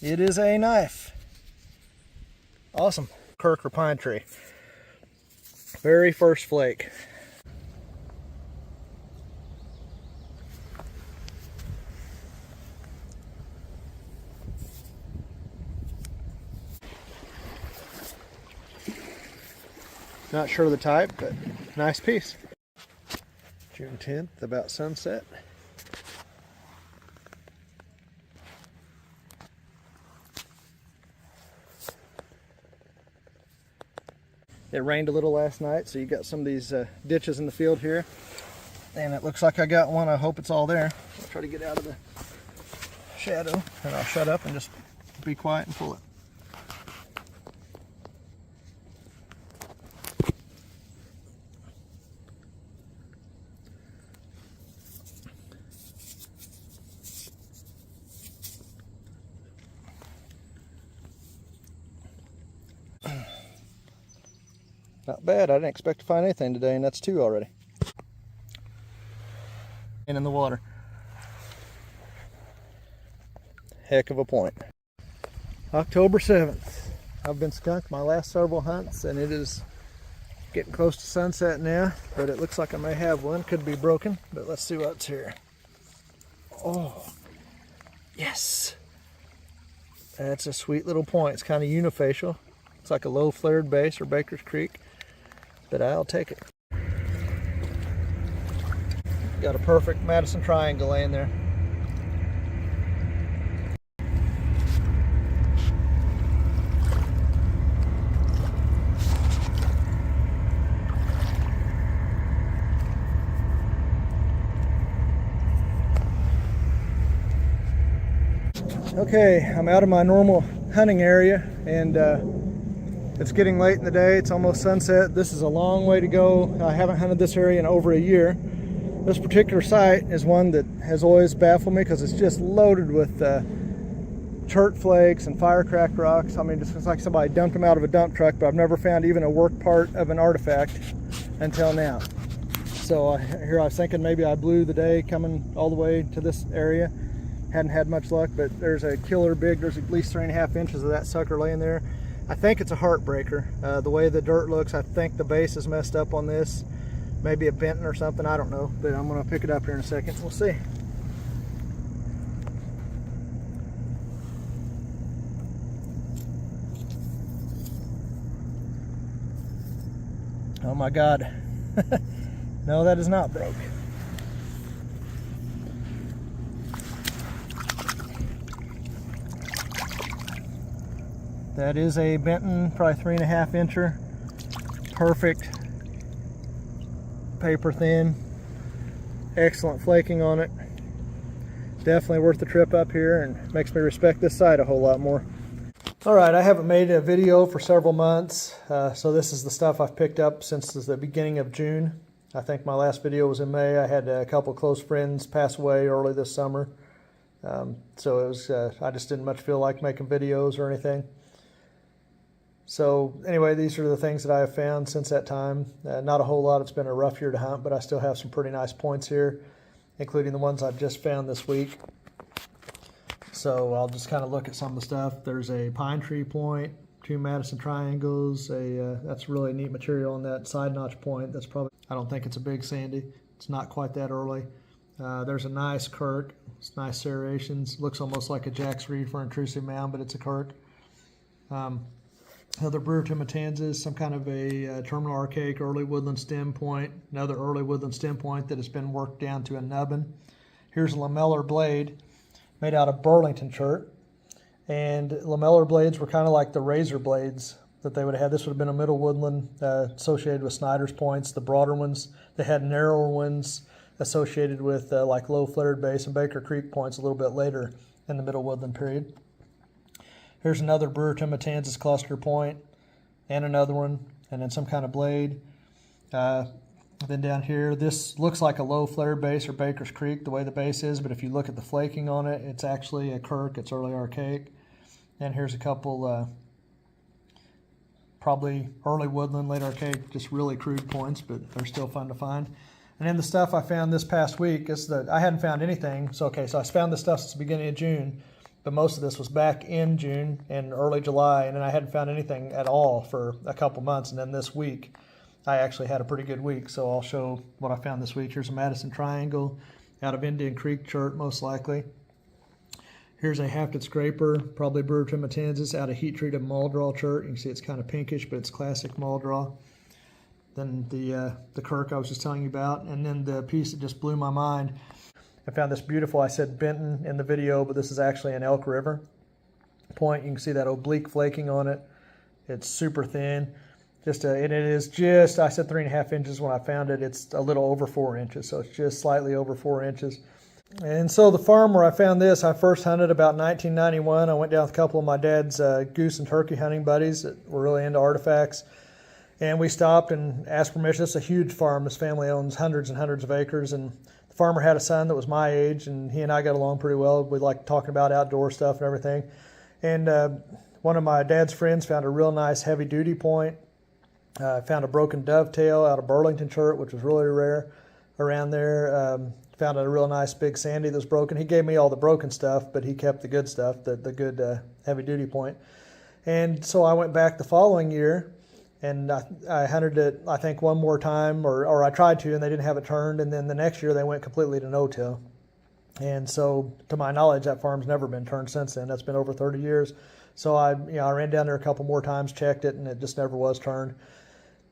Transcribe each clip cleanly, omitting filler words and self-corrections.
It is a knife. Awesome. Kirk or pine tree. Very first flake. Not sure of the type, but nice piece. June 10th, about sunset. It rained a little last night, so you got some of these ditches in the field here. And it looks like I got one. I hope it's all there. I'll try to get out of the shadow, and I'll shut up and just be quiet and pull it. Not bad. I didn't expect to find anything today, and that's 2 already. And in the water. Heck of a point. October 7th. I've been skunked my last several hunts, and it is getting close to sunset now, but it looks like I may have one. Could be broken, but let's see what's here. Oh, yes. That's a sweet little point. It's kind of unifacial. It's like a low flared base or Baker's Creek, but I'll take it. Got a perfect Madison triangle laying there. Okay, I'm out of my normal hunting area, and it's getting late in the day. It's almost sunset. This is a long way to go. I haven't hunted this area in over a year. This particular site is one that has always baffled me because it's just loaded with chert flakes and firecracked rocks. I mean, it's like somebody dumped them out of a dump truck, but I've never found even a work part of an artifact until now. So here I was thinking maybe I blew the day coming all the way to this area. Hadn't had much luck, but there's a killer big, there's at least 3.5 inches of that sucker laying there. I think it's a heartbreaker. The way the dirt looks, I think the base is messed up on this. Maybe a Benton or something, I don't know, but I'm gonna pick it up here in a second. We'll see. Oh my God. No, that is not broke. That is a Benton, probably 3.5 incher. Perfect. Paper thin. Excellent flaking on it. Definitely worth the trip up here, and makes me respect this site a whole lot more. Alright, I haven't made a video for several months, so this is the stuff I've picked up since the beginning of June. I think my last video was in May. I had a couple close friends pass away early this summer, so it was I just didn't much feel like making videos or anything. So anyway, these are the things that I have found since that time. Not a whole lot. It's been a rough year to hunt, but I still have some pretty nice points here, including the ones I've just found this week. So I'll just kind of look at some of the stuff. There's a pine tree point, 2 Madison triangles. That's really neat material on that side notch point. That's probably, I don't think it's a big sandy. It's not quite that early. There's a nice Kirk. It's nice serrations. Looks almost like a Jack's Reed for intrusive mound, but it's a Kirk. Another Brewerton Matanzas, some kind of a terminal archaic early woodland stem point. Another early woodland stem point that has been worked down to a nubbin. Here's a lamellar blade made out of Burlington chert. And lamellar blades were kind of like the razor blades that they would have had. This would have been a middle woodland associated with Snyder's points. The broader ones, they had narrower ones associated with like low flared base and Baker Creek points a little bit later in the middle woodland period. Here's another Brewerton Matanzas cluster point, and another one, and then some kind of blade. Then down here, this looks like a low flare base or Baker's Creek, the way the base is, but if you look at the flaking on it, it's actually a Kirk. It's early archaic. And here's a couple probably early woodland, late archaic, just really crude points, but they're still fun to find. And then the stuff I found this past week is that I hadn't found anything. So I found this stuff since the beginning of June. but most of this was back in June and early July, and then I hadn't found anything at all for a couple months. And then this week, I actually had a pretty good week, so I'll show what I found this week. Here's a Madison Triangle out of Indian Creek chert, most likely. Here's a hafted scraper, probably Brewer trematensis, out of heat-treated Muldraw chert. You can see it's kind of pinkish, but it's classic Muldraw. Then the Kirk I was just telling you about, and then the piece that just blew my mind. I found this beautiful, I said Benton in the video, but this is actually an Elk River point. You can see that oblique flaking on it. It's super thin. And it is just, I said 3.5 inches when I found it. It's a little over 4 inches, so it's just slightly over 4 inches. And so the farm where I found this, I first hunted about 1991. I went down with a couple of my dad's goose and turkey hunting buddies that were really into artifacts. And we stopped and asked permission. It's a huge farm. This family owns hundreds and hundreds of acres. And the farmer had a son that was my age, and he and I got along pretty well. We liked talking about outdoor stuff and everything. And one of my dad's friends found a real nice heavy-duty point. Found a broken dovetail out of Burlington chert, which was really rare around there. Found a real nice big sandy that was broken. He gave me all the broken stuff, but he kept the good stuff, the good heavy-duty point. And so I went back the following year, and I hunted it, I think, one more time, or I tried to, and they didn't have it turned. And then the next year they went completely to no-till. And so, to my knowledge, that farm's never been turned since then. That's been over 30 years. So I ran down there a couple more times, checked it, and it just never was turned.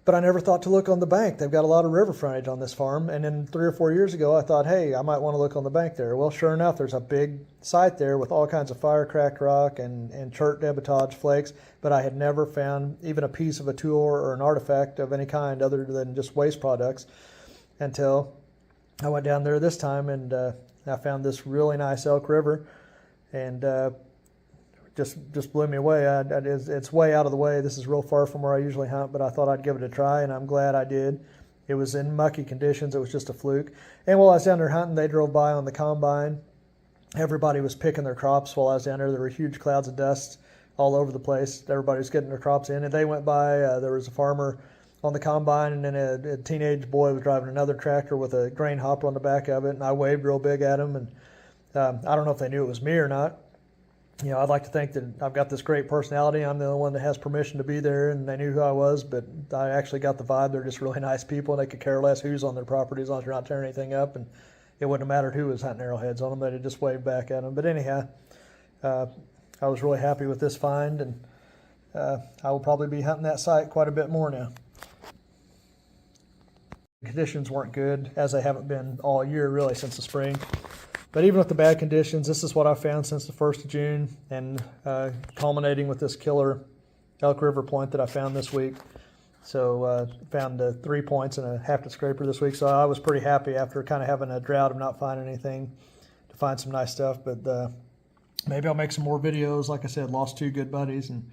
But I never thought to look on the bank. They've got a lot of river frontage on this farm. And then 3 or 4 years ago, I thought, hey, I might want to look on the bank there. Well, sure enough, there's a big site there with all kinds of fire-cracked rock and chert debitage flakes. But I had never found even a piece of a tool or an artifact of any kind other than just waste products until I went down there this time, and I found this really nice Elk River. And just blew me away. It's way out of the way. This is real far from where I usually hunt, but I thought I'd give it a try, and I'm glad I did. It was in mucky conditions. It was just a fluke. And while I was down there hunting, they drove by on the combine. Everybody was picking their crops while I was down there. There were huge clouds of dust all over the place. Everybody was getting their crops in, and they went by. There was a farmer on the combine, and then a teenage boy was driving another tractor with a grain hopper on the back of it, and I waved real big at him. And I don't know if they knew it was me or not. I'd like to think that I've got this great personality. I'm the only one that has permission to be there, and they knew who I was, but I actually got the vibe they're just really nice people, and they could care less who's on their property as long as you're not tearing anything up, and it wouldn't have mattered who was hunting arrowheads on them. They'd just wave back at them. But anyhow, I was really happy with this find, and I will probably be hunting that site quite a bit more now. The conditions weren't good, as they haven't been all year, really, since the spring. But even with the bad conditions, this is what I found since the 1st of June, and culminating with this killer Elk River point that I found this week. So found 3 points and a hafted scraper this week. So I was pretty happy after kind of having a drought of not finding anything to find some nice stuff. But maybe I'll make some more videos. Like I said, lost 2 good buddies and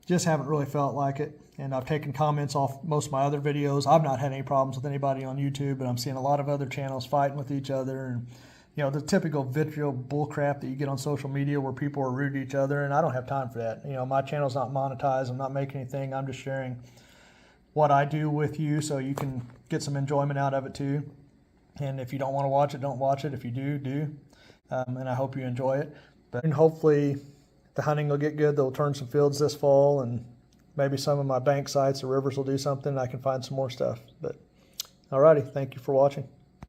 just haven't really felt like it. And I've taken comments off most of my other videos. I've not had any problems with anybody on YouTube, but I'm seeing a lot of other channels fighting with each other, and the typical vitriol bullcrap that you get on social media where people are rude to each other, and I don't have time for that. My channel's not monetized. I'm not making anything. I'm just sharing what I do with you so you can get some enjoyment out of it too. And if you don't want to watch it, don't watch it. If you do, do. And I hope you enjoy it. And hopefully the hunting will get good. They'll turn some fields this fall, and maybe some of my bank sites or rivers will do something, and I can find some more stuff. But alrighty, thank you for watching.